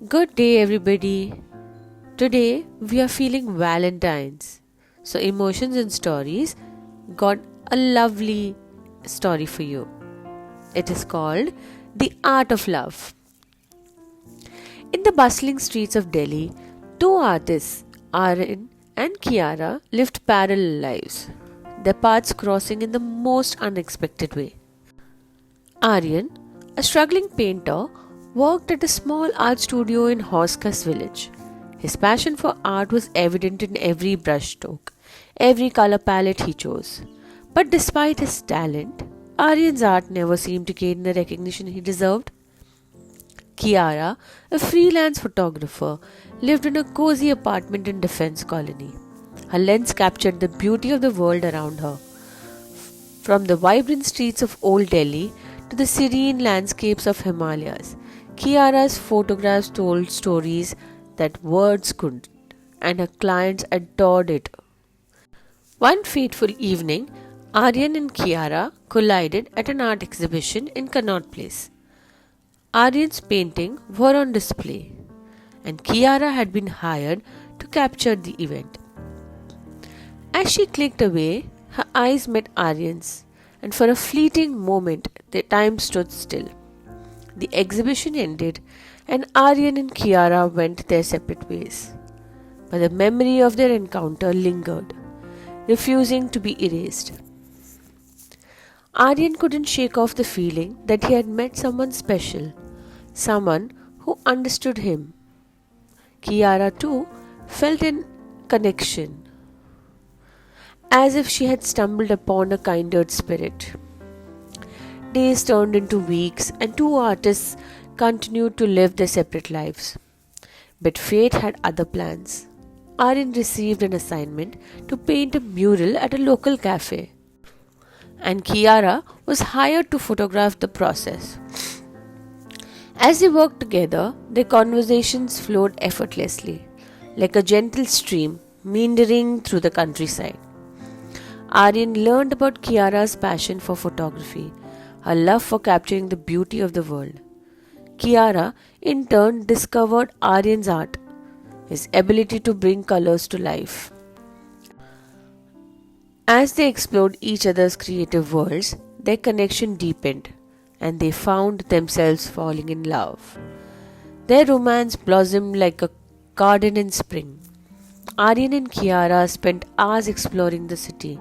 Good day, everybody. Today we are feeling Valentine's. So, Emotions and Stories got a lovely story for you. It is called The Art of Love. In the bustling streets of Delhi, two artists, Aryan and Kiara, lived parallel lives, their paths crossing in the most unexpected way. Aryan, a struggling painter, worked at a small art studio in Hoskas village. His passion for art was evident in every brushstroke, every color palette he chose. But despite his talent, Aryan's art never seemed to gain the recognition he deserved. Kiara, a freelance photographer, lived in a cozy apartment in Defense Colony. Her lens captured the beauty of the world around her, from the vibrant streets of Old Delhi to the serene landscapes of Himalayas. Kiara's photographs told stories that words couldn't, and her clients adored it. One fateful evening, Aryan and Kiara collided at an art exhibition in Connaught Place. Aryan's paintings were on display, and Kiara had been hired to capture the event. As she clicked away, her eyes met Aryan's, and for a fleeting moment, the time stood still. The exhibition ended, and Aryan and Kiara went their separate ways. But the memory of their encounter lingered, refusing to be erased. Aryan couldn't shake off the feeling that he had met someone special, someone who understood him. Kiara, too, felt a connection, as if she had stumbled upon a kindred spirit. Days turned into weeks, and two artists continued to live their separate lives. But fate had other plans. Aryan received an assignment to paint a mural at a local cafe, and Kiara was hired to photograph the process. As they worked together, their conversations flowed effortlessly, like a gentle stream meandering through the countryside. Aryan learned about Kiara's passion for photography, her love for capturing the beauty of the world. Kiara, in turn, discovered Aryan's art, his ability to bring colors to life. As they explored each other's creative worlds, their connection deepened, and they found themselves falling in love. Their romance blossomed like a garden in spring. Aryan and Kiara spent hours exploring the city,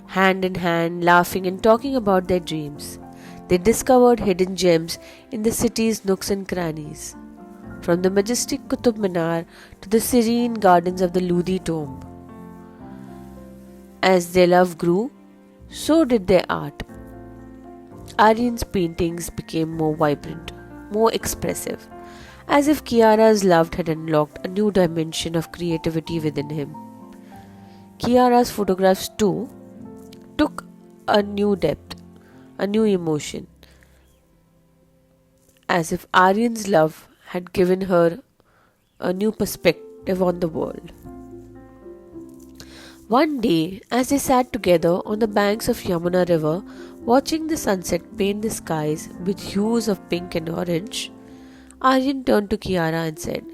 hand in hand, laughing and talking about their dreams. They discovered hidden gems in the city's nooks and crannies, from the majestic Qutub Minar to the serene gardens of the Lodi tomb. As their love grew, so did their art. Aryan's paintings became more vibrant, more expressive, as if Kiara's love had unlocked a new dimension of creativity within him. Kiara's photographs too took a new depth, a new emotion, as if Aryan's love had given her a new perspective on the world. One day, as they sat together on the banks of Yamuna River, watching the sunset paint the skies with hues of pink and orange, Aryan turned to Kiara and said,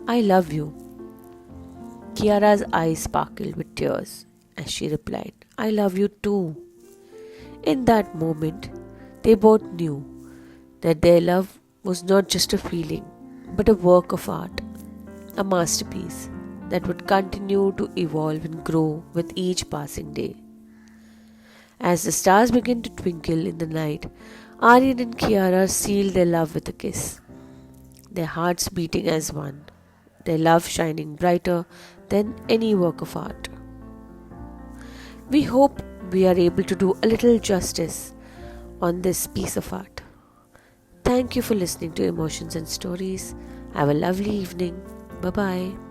"I love you." Kiara's eyes sparkled with tears as she replied, "I love you too." In that moment, they both knew that their love was not just a feeling, but a work of art, a masterpiece that would continue to evolve and grow with each passing day. As the stars began to twinkle in the night, Aryan and Kiara sealed their love with a kiss, their hearts beating as one, their love shining brighter than any work of art. We hope we are able to do a little justice on this piece of art. Thank you for listening to Emotions and Stories. Have a lovely evening. Bye-bye.